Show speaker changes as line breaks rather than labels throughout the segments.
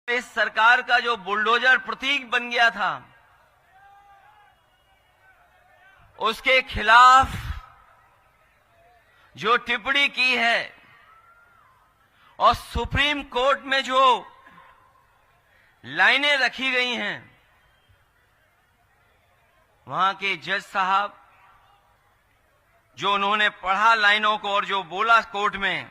इस सरकार का जो बुलडोजर प्रतीक बन गया था, उसके खिलाफ जो टिप्पणी की है और सुप्रीम कोर्ट में जो लाइनें रखी गई हैं, वहां के जज साहब जो उन्होंने पढ़ा लाइनों को और जो बोला कोर्ट में,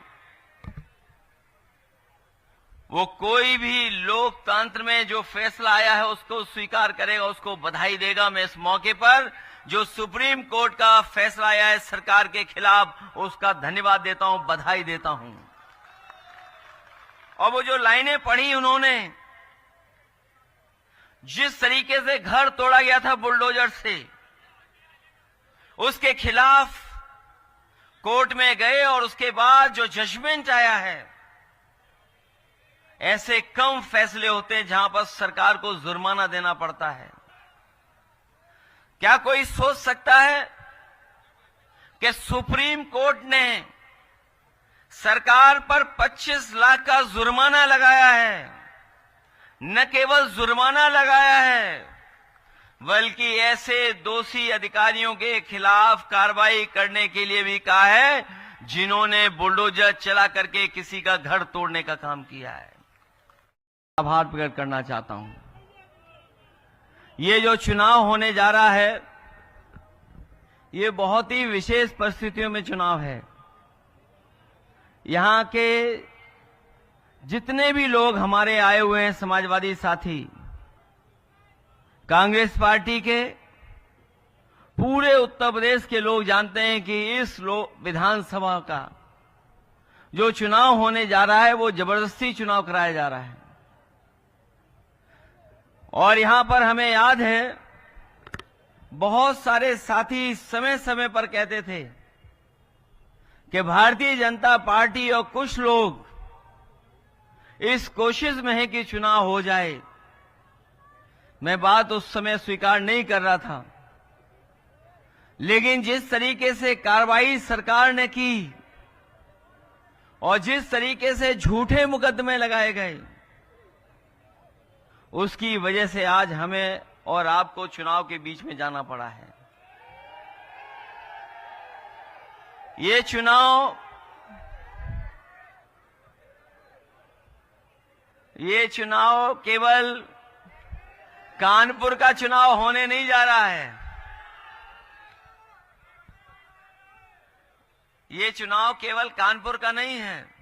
वो कोई भी लोकतंत्र में जो फैसला आया है उसको स्वीकार करेगा, उसको बधाई देगा। मैं इस मौके पर जो सुप्रीम कोर्ट का फैसला आया है सरकार के खिलाफ, उसका धन्यवाद देता हूं, बधाई देता हूं। और वो जो लाइनें पढ़ी उन्होंने, जिस तरीके से घर तोड़ा गया था बुलडोजर से, उसके खिलाफ कोर्ट में गए और उसके बाद जो जजमेंट आया है, ऐसे कम फैसले होते हैं जहां पर सरकार को जुर्माना देना पड़ता है। क्या कोई सोच सकता है कि सुप्रीम कोर्ट ने सरकार पर 25 लाख का जुर्माना लगाया है? न केवल जुर्माना लगाया है, बल्कि ऐसे दोषी अधिकारियों के खिलाफ कार्रवाई करने के लिए भी कहा है जिन्होंने बुलडोजर चला करके किसी का घर तोड़ने का काम किया है। आभार प्रकट करना चाहता हूं। ये जो चुनाव होने जा रहा है, ये बहुत ही विशेष परिस्थितियों में चुनाव है। यहां के जितने भी लोग हमारे आए हुए हैं, समाजवादी साथी, कांग्रेस पार्टी के, पूरे उत्तर प्रदेश के लोग जानते हैं कि इस विधानसभा का जो चुनाव होने जा रहा है वो जबरदस्ती चुनाव कराया जा रहा है। और यहां पर हमें याद है, बहुत सारे साथी समय समय पर कहते थे कि भारतीय जनता पार्टी और कुछ लोग इस कोशिश में है कि चुनाव हो जाए। मैं बात उस समय स्वीकार नहीं कर रहा था, लेकिन जिस तरीके से कार्रवाई सरकार ने की और जिस तरीके से झूठे मुकदमे लगाए गए, उसकी वजह से आज हमें और आपको चुनाव के बीच में जाना पड़ा है। ये चुनाव केवल कानपुर का चुनाव होने नहीं जा रहा है। ये चुनाव केवल कानपुर का नहीं है।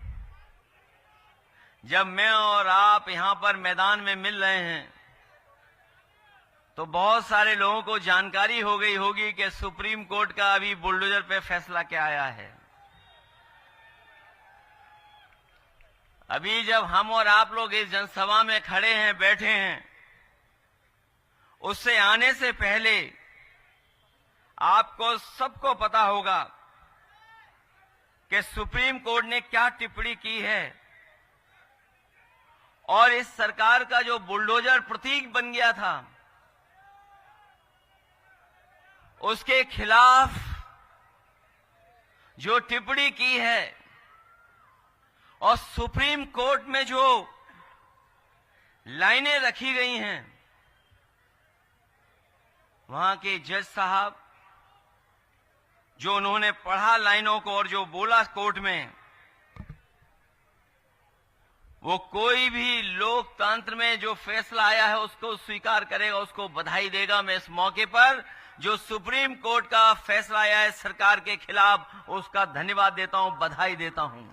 जब मैं और आप यहां पर मैदान में मिल रहे हैं तो बहुत सारे लोगों को जानकारी हो गई होगी कि सुप्रीम कोर्ट का अभी बुलडोजर पे फैसला क्या आया है। अभी जब हम और आप लोग इस जनसभा में खड़े हैं, बैठे हैं, उससे आने से पहले आपको सबको पता होगा कि सुप्रीम कोर्ट ने क्या टिप्पणी की है और इस सरकार का जो बुलडोजर प्रतीक बन गया था, उसके खिलाफ जो टिप्पणी की है और सुप्रीम कोर्ट में जो लाइनें रखी गई हैं, वहां के जज साहब जो उन्होंने पढ़ा लाइनों को और जो बोला कोर्ट में, वो कोई भी लोकतंत्र में जो फैसला आया है उसको स्वीकार करेगा, उसको बधाई देगा। मैं इस मौके पर जो सुप्रीम कोर्ट का फैसला आया है सरकार के खिलाफ, उसका धन्यवाद देता हूं, बधाई देता हूं।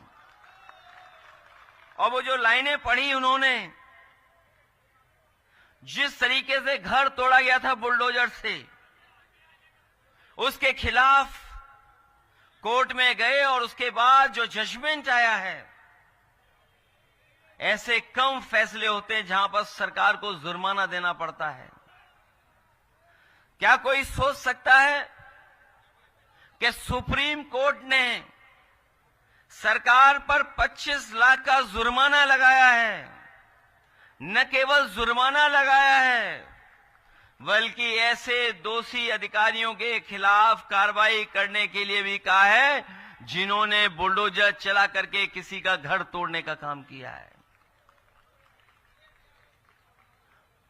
और वो जो लाइनें पढ़ी उन्होंने, जिस तरीके से घर तोड़ा गया था बुलडोजर से, उसके खिलाफ कोर्ट में गए और उसके बाद जो जजमेंट आया है, ऐसे कम फैसले होते हैं जहां पर सरकार को जुर्माना देना पड़ता है। क्या कोई सोच सकता है कि सुप्रीम कोर्ट ने सरकार पर 25 लाख का जुर्माना लगाया है? न केवल जुर्माना लगाया है, बल्कि ऐसे दोषी अधिकारियों के खिलाफ कार्रवाई करने के लिए भी कहा है जिन्होंने बुलडोजर चला करके किसी का घर तोड़ने का काम किया है।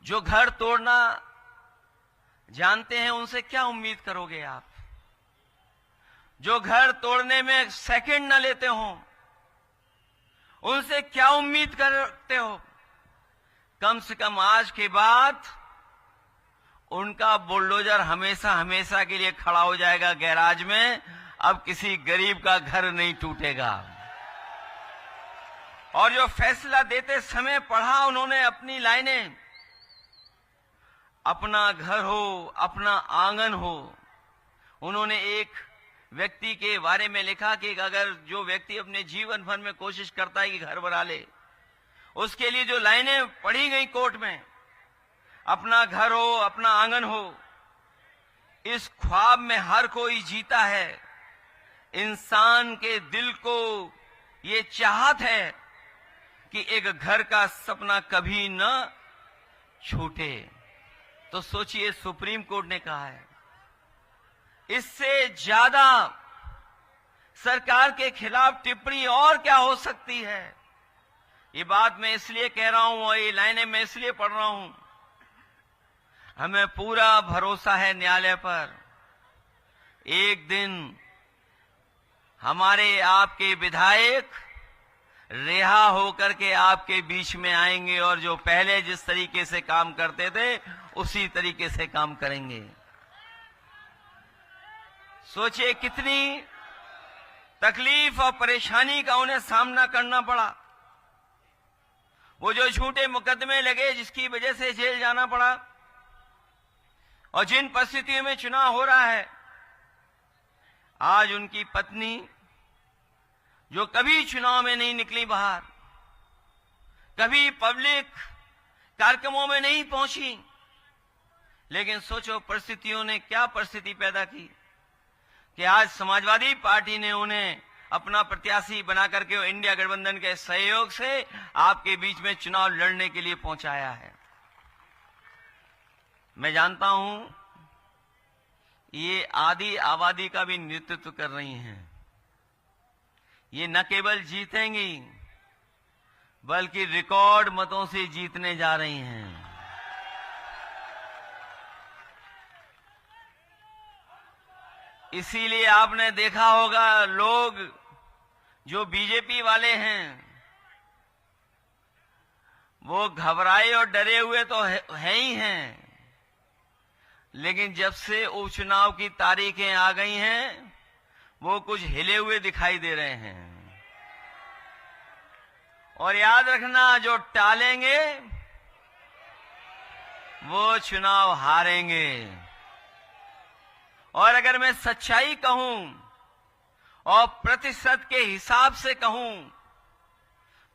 जो घर तोड़ना जानते हैं उनसे क्या उम्मीद करोगे आप? जो घर तोड़ने में सेकंड न लेते हो उनसे क्या उम्मीद करते हो? कम से कम आज के बाद उनका बुलडोजर हमेशा हमेशा के लिए खड़ा हो जाएगा गैराज में। अब किसी गरीब का घर नहीं टूटेगा। और जो फैसला देते समय पढ़ा उन्होंने अपनी लाइनें, अपना घर हो, अपना आंगन हो। उन्होंने एक व्यक्ति के बारे में लिखा कि अगर जो व्यक्ति अपने जीवन भर में कोशिश करता है कि घर बना ले, उसके लिए जो लाइनें पढ़ी गई कोर्ट में, अपना घर हो, अपना आंगन हो, इस ख्वाब में हर कोई जीता है। इंसान के दिल को ये चाहत है कि एक घर का सपना कभी न छूटे। तो सोचिए, सुप्रीम कोर्ट ने कहा है। इससे ज्यादा सरकार के खिलाफ टिप्पणी और क्या हो सकती है? ये बात मैं इसलिए कह रहा हूं और ये लाइनें मैं इसलिए पढ़ रहा हूं, हमें पूरा भरोसा है न्यायालय पर। एक दिन हमारे आपके विधायक रिहा होकर के आपके बीच में आएंगे और जो पहले जिस तरीके से काम करते थे उसी तरीके से काम करेंगे। सोचिए कितनी तकलीफ और परेशानी का उन्हें सामना करना पड़ा। वो जो झूठे मुकदमे लगे जिसकी वजह से जेल जाना पड़ा, और जिन परिस्थितियों में चुनाव हो रहा है, आज उनकी पत्नी जो कभी चुनाव में नहीं निकली बाहर, कभी पब्लिक कार्यक्रमों में नहीं पहुंची, लेकिन सोचो परिस्थितियों ने क्या परिस्थिति पैदा की कि आज समाजवादी पार्टी ने उन्हें अपना प्रत्याशी बना करके इंडिया गठबंधन के सहयोग से आपके बीच में चुनाव लड़ने के लिए पहुंचाया है। मैं जानता हूं ये आधी आबादी का भी नेतृत्व कर रही हैं। ये न केवल जीतेंगी बल्कि रिकॉर्ड मतों से जीतने जा रही हैं। इसीलिए आपने देखा होगा लोग जो बीजेपी वाले हैं वो घबराए और डरे हुए तो है ही हैं, लेकिन जब से उपचुनाव की तारीखें आ गई हैं वो कुछ हिले हुए दिखाई दे रहे हैं। और याद रखना, जो टालेंगे वो चुनाव हारेंगे। और अगर मैं सच्चाई कहूं और प्रतिशत के हिसाब से कहूं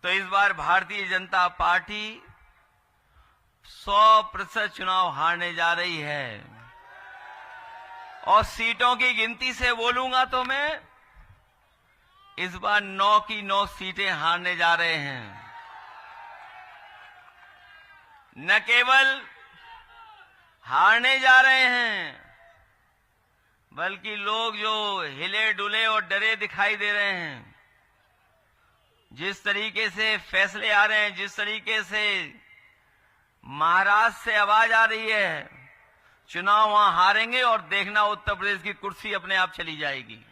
तो इस बार भारतीय जनता पार्टी 100% चुनाव हारने जा रही है। और सीटों की गिनती से बोलूंगा तो मैं इस बार 9 की 9 सीटें हारने जा रहे हैं। न केवल हारने जा रहे हैं बल्कि लोग जो हिले डुले और डरे दिखाई दे रहे हैं, जिस तरीके से फैसले आ रहे हैं, जिस तरीके से महाराष्ट्र से आवाज आ रही है, चुनाव वहां हारेंगे और देखना उत्तर प्रदेश की कुर्सी अपने आप चली जाएगी।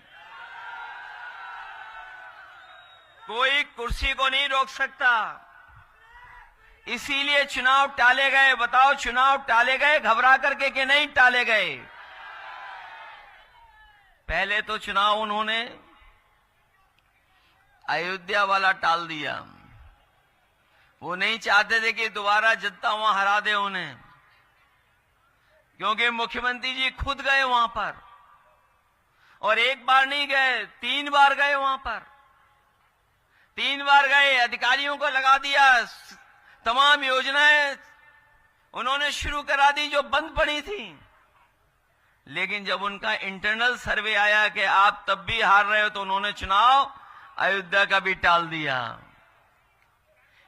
कोई कुर्सी को नहीं रोक सकता। इसीलिए चुनाव टाले गए। बताओ, चुनाव टाले गए घबरा करके कि नहीं टाले गए? पहले तो चुनाव उन्होंने अयोध्या वाला टाल दिया। वो नहीं चाहते थे कि दोबारा जनता वहां हरा दे उन्हें, क्योंकि मुख्यमंत्री जी खुद गए वहां पर, और एक बार नहीं गए, 3 बार गए वहां पर। 3 बार गए, अधिकारियों को लगा दिया, तमाम योजनाएं उन्होंने शुरू करा दी जो बंद पड़ी थी। लेकिन जब उनका इंटरनल सर्वे आया कि आप तब भी हार रहे हो, तो उन्होंने चुनाव अयोध्या का भी टाल दिया।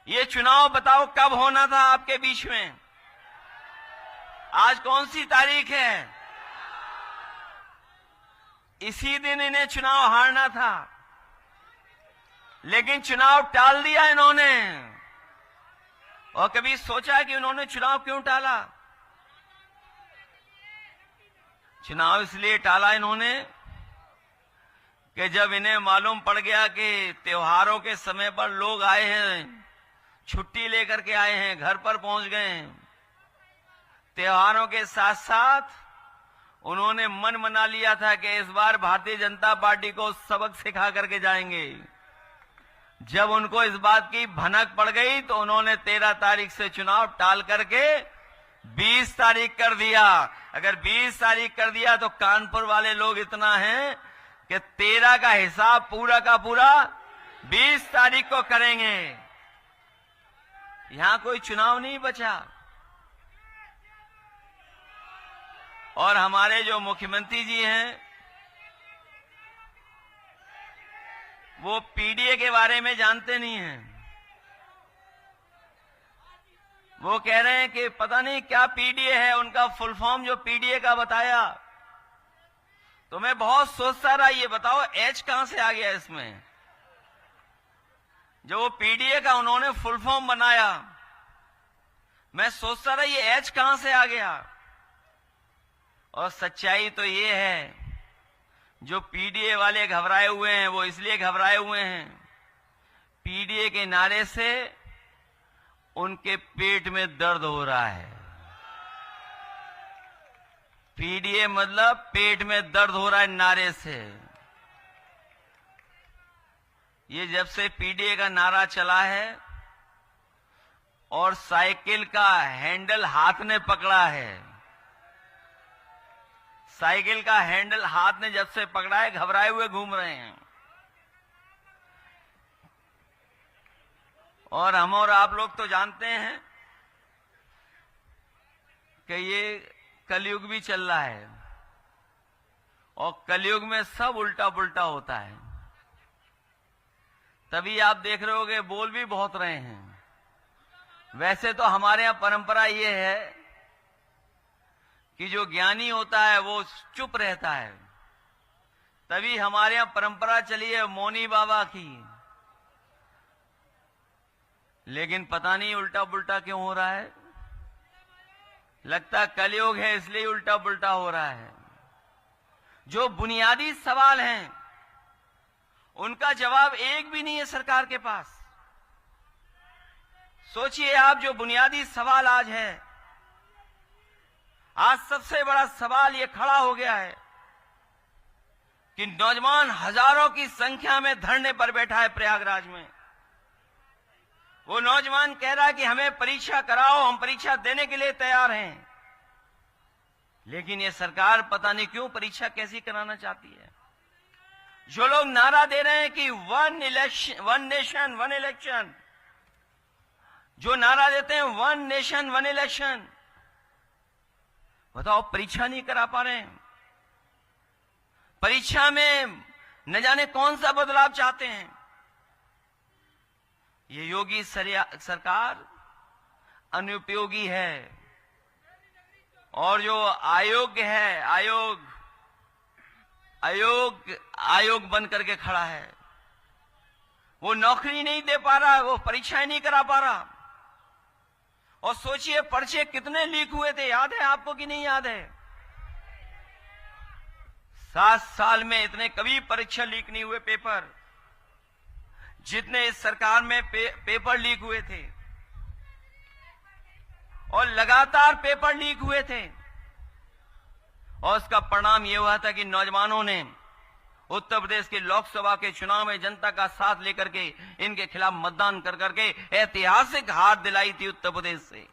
ये चुनाव बताओ कब होना था आपके बीच में? आज कौन सी तारीख है? इसी दिन इन्हें चुनाव हारना था, लेकिन चुनाव टाल दिया इन्होंने। और कभी सोचा कि उन्होंने चुनाव क्यों टाला? चुनाव इसलिए टाला इन्होंने कि जब इन्हें मालूम पड़ गया कि त्योहारों के समय पर लोग आए हैं, छुट्टी लेकर के आए हैं, घर पर पहुंच गए हैं, त्योहारों के साथ साथ उन्होंने मन बना लिया था कि इस बार भारतीय जनता पार्टी को सबक सिखा करके जाएंगे। जब उनको इस बात की भनक पड़ गई तो उन्होंने 13 तारीख से चुनाव टाल करके 20 तारीख कर दिया। अगर 20 तारीख कर दिया तो कानपुर वाले लोग इतना हैं कि 13 का हिसाब पूरा का पूरा 20 तारीख को करेंगे। यहां कोई चुनाव नहीं बचा। और हमारे जो मुख्यमंत्री जी हैं वो पीडीए के बारे में जानते नहीं हैं। वो कह रहे हैं कि पता नहीं क्या पीडीए है, उनका फुल फॉर्म जो पीडीए का बताया तो मैं बहुत सोचता रहा, ये बताओ एच कहां से आ गया इसमें? जो वो पीडीए का उन्होंने फुल फॉर्म बनाया, मैं सोचता रहा ये एच कहां से आ गया। और सच्चाई तो ये है, जो पीडीए वाले घबराए हुए हैं वो इसलिए घबराए हुए हैं, पीडीए के नारे से उनके पेट में दर्द हो रहा है। पीडीए मतलब पेट में दर्द हो रहा है नारे से। ये जब से पीडीए का नारा चला है और साइकिल का हैंडल हाथ ने पकड़ा है, साइकिल का हैंडल हाथ ने जब से पकड़ा है, घबराए हुए घूम रहे हैं। और हम और आप लोग तो जानते हैं कि ये कलयुग भी चल रहा है और कलयुग में सब उल्टा पुल्टा होता है। तभी आप देख रहे होगे बोल भी बहुत रहे हैं। वैसे तो हमारे यहां परंपरा ये है कि जो ज्ञानी होता है वो चुप रहता है। तभी हमारे यहां परंपरा चली है मौनी बाबा की। लेकिन पता नहीं उल्टा पुल्टा क्यों हो रहा है। लगता कलयुग है इसलिए उल्टा पुल्टा हो रहा है। जो बुनियादी सवाल हैं उनका जवाब एक भी नहीं है सरकार के पास। सोचिए आप, जो बुनियादी सवाल आज है, आज सबसे बड़ा सवाल ये खड़ा हो गया है कि नौजवान हजारों की संख्या में धरने पर बैठा है प्रयागराज में। वो नौजवान कह रहा है कि हमें परीक्षा कराओ, हम परीक्षा देने के लिए तैयार हैं। लेकिन ये सरकार पता नहीं क्यों परीक्षा कैसी कराना चाहती है। जो लोग नारा दे रहे हैं कि वन नेशन वन इलेक्शन, जो नारा देते हैं वन नेशन वन इलेक्शन, बताओ परीक्षा नहीं करा पा रहे हैं। परीक्षा में न जाने कौन सा बदलाव चाहते हैं। ये योगी सरकार अनुपयोगी है। और जो आयोग है, आयोग बन करके खड़ा है, वो नौकरी नहीं दे पा रहा, वो परीक्षाएं नहीं करा पा रहा। और सोचिए पर्चे कितने लीक हुए थे, याद है आपको कि नहीं याद है? 7 साल में इतने कभी परीक्षा लीक नहीं हुए पेपर जितने इस सरकार में पेपर लीक हुए थे। और लगातार पेपर लीक हुए थे। और उसका परिणाम यह हुआ था कि नौजवानों ने उत्तर प्रदेश के लोकसभा के चुनाव में जनता का साथ लेकर के इनके खिलाफ मतदान कर करके ऐतिहासिक हार दिलाई थी उत्तर प्रदेश से।